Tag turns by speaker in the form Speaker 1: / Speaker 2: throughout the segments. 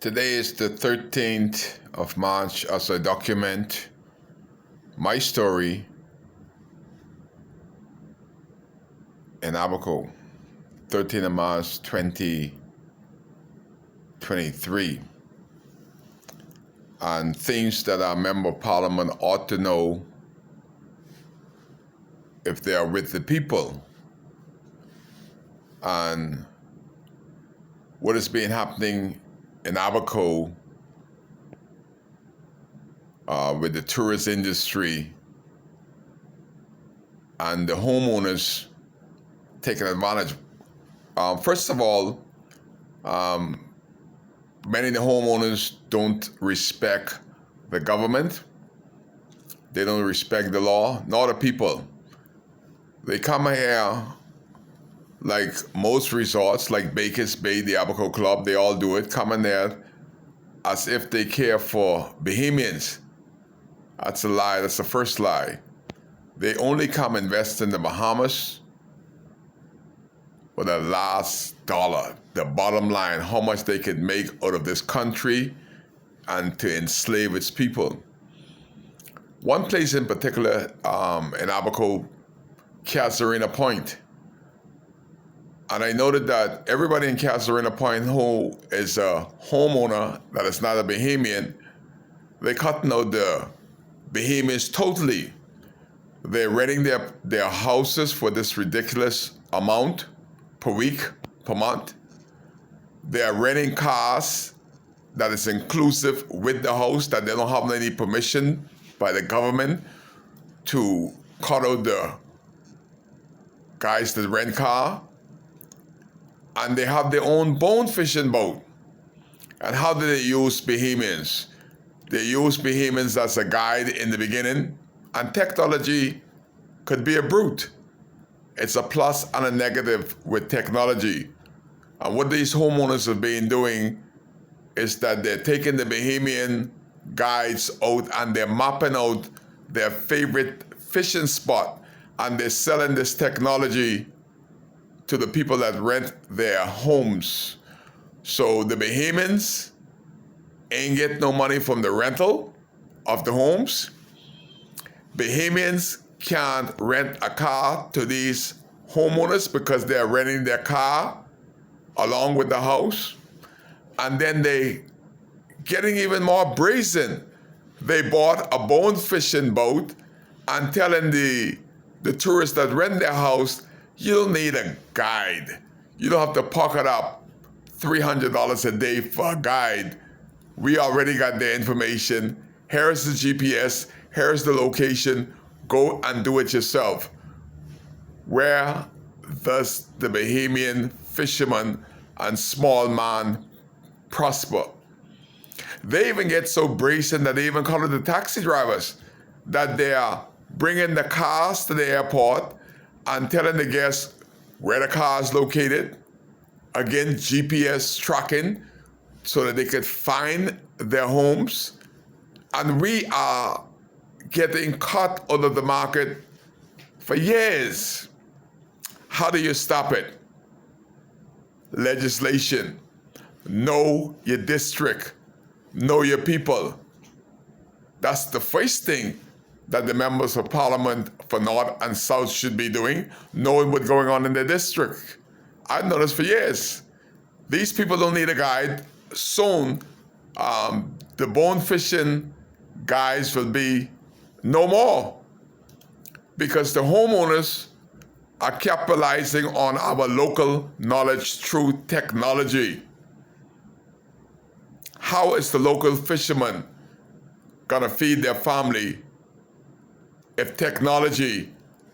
Speaker 1: Today is the 13th of March as I document my story in Abaco, 13th of March 2023. And things that our member of parliament ought to know if they are with the people. And what has been happening in Abaco with the tourist industry and the homeowners taking advantage. First of all, many of the homeowners don't respect the government. They don't respect the law, nor the people. They come here like most resorts, like Baker's Bay, the Abaco Club, they all do it, come in there as if they care for Bahamians. That's a lie. That's the first lie. They only come invest in the Bahamas for the last dollar, the bottom line, how much they could make out of this country and to enslave its people. One place in particular in Abaco, Casuarina Point. And I noted that everybody in Casuarina Point who is a homeowner that is not a Bahamian, they cutting out the Bahamians totally. They're renting their houses for this ridiculous amount per week, per month. They are renting cars that is inclusive with the house, that they don't have any permission by the government to cut out the guys that rent car. And they have their own bone fishing boat. And how do they use Bahamians? They use Bahamians as a guide in the beginning, and technology could be a brute. It's a plus and a negative with technology. And what these homeowners have been doing is that they're taking the Bahamian guides out and they're mapping out their favorite fishing spot, and they're selling this technology to the people that rent their homes. So the Bahamians ain't get no money from the rental of the homes. Bahamians can't rent a car to these homeowners because they're renting their car along with the house. And then they getting even more brazen. They bought a bone fishing boat and telling the tourists that rent their house, you don't need a guide. You don't have to pocket up $300 a day for a guide. We already got the information. Here's the GPS. Here's the location. Go and do it yourself. Where does the Bahamian fisherman and small man prosper? They even get so brazen that they even call it the taxi drivers, that they are bringing the cars to the airport and telling the guests where the car is located. Again, GPS tracking so that they could find their homes. And we are getting cut out of the market for years. How do you stop it? Legislation. Know your district. Know your people. That's the first thing that the members of parliament for North and South should be doing, knowing what's going on in their district. I've noticed for years. These people don't need a guide. Soon, the bone fishing guys will be no more, because the homeowners are capitalizing on our local knowledge through technology. How is the local fisherman gonna feed their family if technology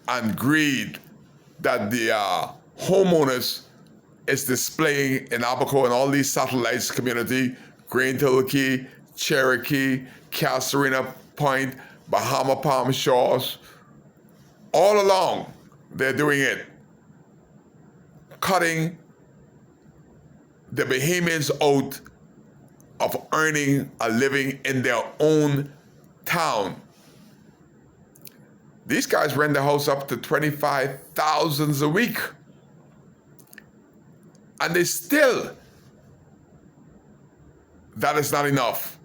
Speaker 1: and greed that the homeowners is displaying in Abaco and all these satellites community, Green Tilkey, Cherokee, Casuarina Point, Bahama Palm Shores, all along they're doing it. Cutting the Bahamians out of earning a living in their own town. These guys rent the house up to $25,000 a week. And they still that is not enough.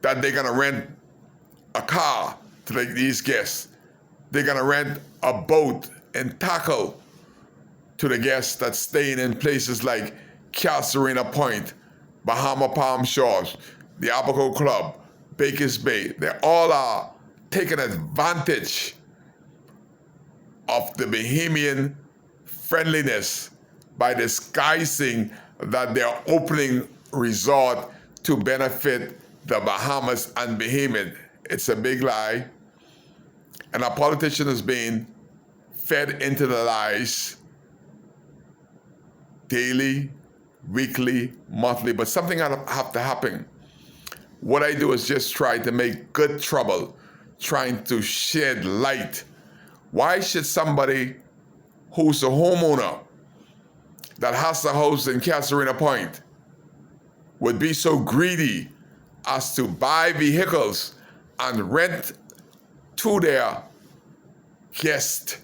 Speaker 1: That they're gonna rent a car to these guests. They're gonna rent a boat and tackle to the guests that's staying in places like Casuarina Point, Bahama Palm Shores, the Abaco Club, Baker's Bay. They all are taking advantage of the Bahamian friendliness by disguising that they're opening resort to benefit the Bahamas and Bahamian. It's a big lie. And our politician is being fed into the lies daily, weekly, monthly, but something have to happen. What I do is just try to make good trouble, trying to shed light. Why should somebody who's a homeowner that has a house in Casuarina Point would be so greedy as to buy vehicles and rent to their guests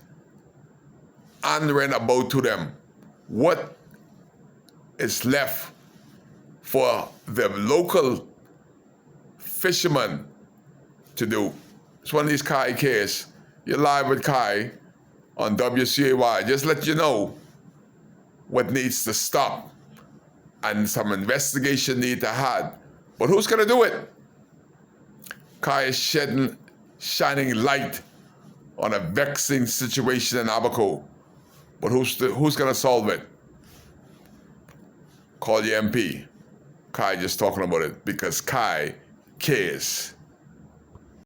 Speaker 1: and rent a boat to them? What is left for the local fishermen to do? It's one of these Kai cases. You're live with Kai on WCAY. Just let you know what needs to stop and some investigation need to have. But who's gonna do it? Kai is shining light on a vexing situation in Abaco. But who's gonna solve it? Call your MP. Kai just talking about it because Kai cares.